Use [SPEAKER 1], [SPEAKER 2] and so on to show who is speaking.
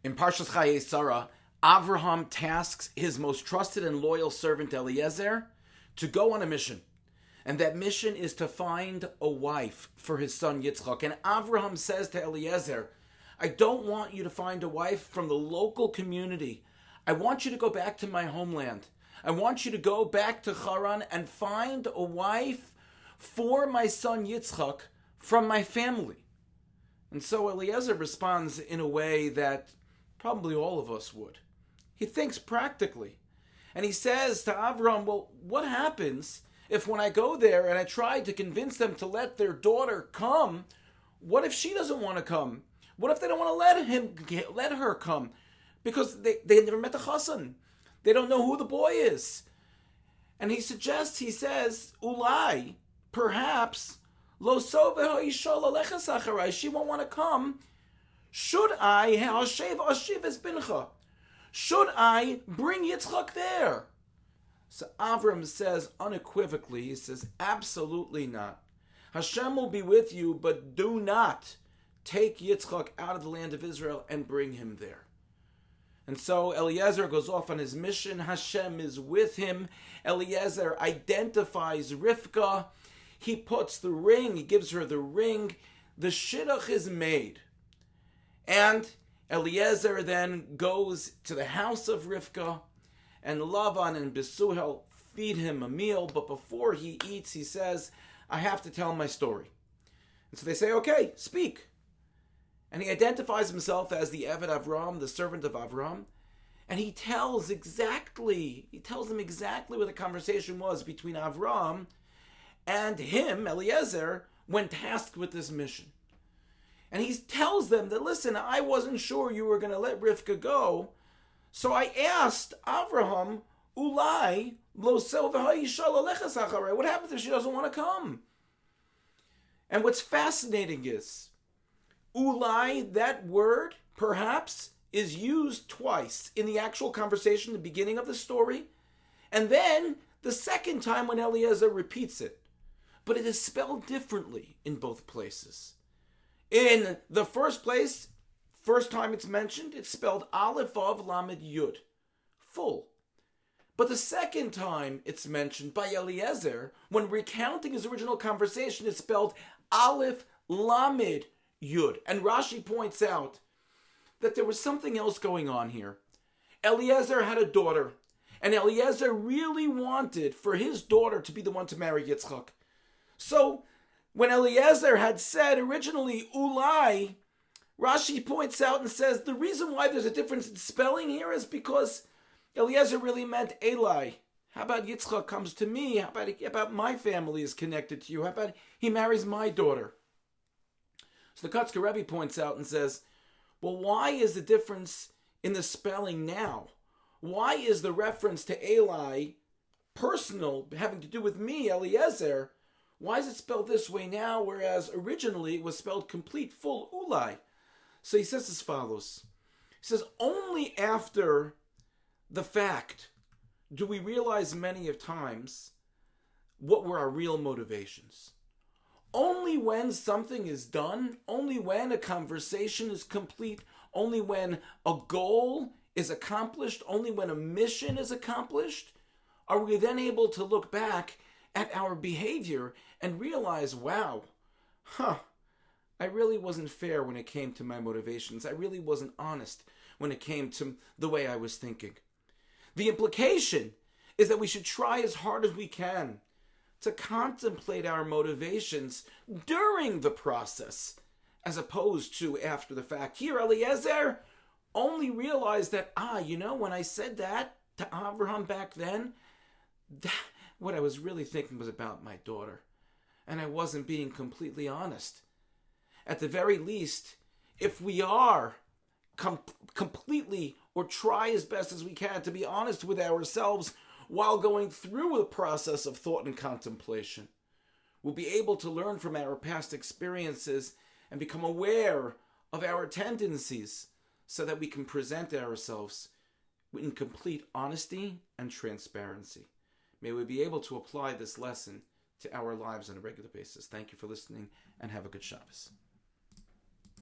[SPEAKER 1] In Parshas Chayei Sara, Avraham tasks his most trusted and loyal servant Eliezer to go on a mission. And that mission is to find a wife for his son Yitzchak. And Avraham says to Eliezer, I don't want you to find a wife from the local community. I want you to go back to my homeland. I want you to go back to Haran and find a wife for my son Yitzchak from my family. And so Eliezer responds in a way that probably all of us would. He thinks practically. And he says to Avraham, well, what happens if when I go there and I try to convince them to let their daughter come, what if she doesn't want to come? What if they don't want to let her come? Because they never met the chassan. They don't know who the boy is. And he says, Ulai, perhaps, lo soveho ishol aleches acharai, she won't want to come. Should I bring Yitzchak there? So Avram says unequivocally, he says, absolutely not. Hashem will be with you, but do not take Yitzchak out of the land of Israel and bring him there. And so Eliezer goes off on his mission. Hashem is with him. Eliezer identifies Rivka. He puts the ring, he gives her the ring. The shidduch is made. And Eliezer then goes to the house of Rivka, and Lavan and Besuhel feed him a meal, but before he eats, he says, I have to tell my story. And so they say, okay, speak. And he identifies himself as the Eved Avram, the servant of Avram, and he tells them exactly what the conversation was between Avram and him, Eliezer, when tasked with this mission. And he tells them that, listen, I wasn't sure you were going to let Rivka go, so I asked Avraham, Ulai, lo what happens if she doesn't want to come? And what's fascinating is, Ulai, that word, perhaps, is used twice in the actual conversation, the beginning of the story, and then the second time when Eliezer repeats it. But it is spelled differently in both places. In the first place, first time it's mentioned, it's spelled Aleph Vav Lamed Yud, full. But the second time it's mentioned by Eliezer, when recounting his original conversation, it's spelled Aleph Lamed Yud. And Rashi points out that there was something else going on here. Eliezer had a daughter, and Eliezer really wanted for his daughter to be the one to marry Yitzchak. So, when Eliezer had said originally, Ulai, Rashi points out and says the reason why there's a difference in spelling here is because Eliezer really meant Eli. How about Yitzchak comes to me? How about my family is connected to you? How about he marries my daughter? So the Kotzker Rebbe points out and says, well, why is the difference in the spelling now? Why is the reference to Eli personal, having to do with me, Eliezer? Why is it spelled this way now, whereas originally it was spelled complete, full Ulai? So he says as follows. He says, only after the fact do we realize many of times what were our real motivations. Only when something is done, only when a conversation is complete, only when a goal is accomplished, only when a mission is accomplished, are we then able to look back at our behavior and realize, wow, I really wasn't fair when it came to my motivations. I really wasn't honest when it came to the way I was thinking. The implication is that we should try as hard as we can to contemplate our motivations during the process, as opposed to after the fact. Here, Eliezer only realized that, when I said that to Avraham back then, what I was really thinking was about my daughter, and I wasn't being completely honest. At the very least, if we are completely or try as best as we can to be honest with ourselves while going through the process of thought and contemplation, we'll be able to learn from our past experiences and become aware of our tendencies so that we can present ourselves in complete honesty and transparency. May we be able to apply this lesson to our lives on a regular basis. Thank you for listening, and have a good Shabbos.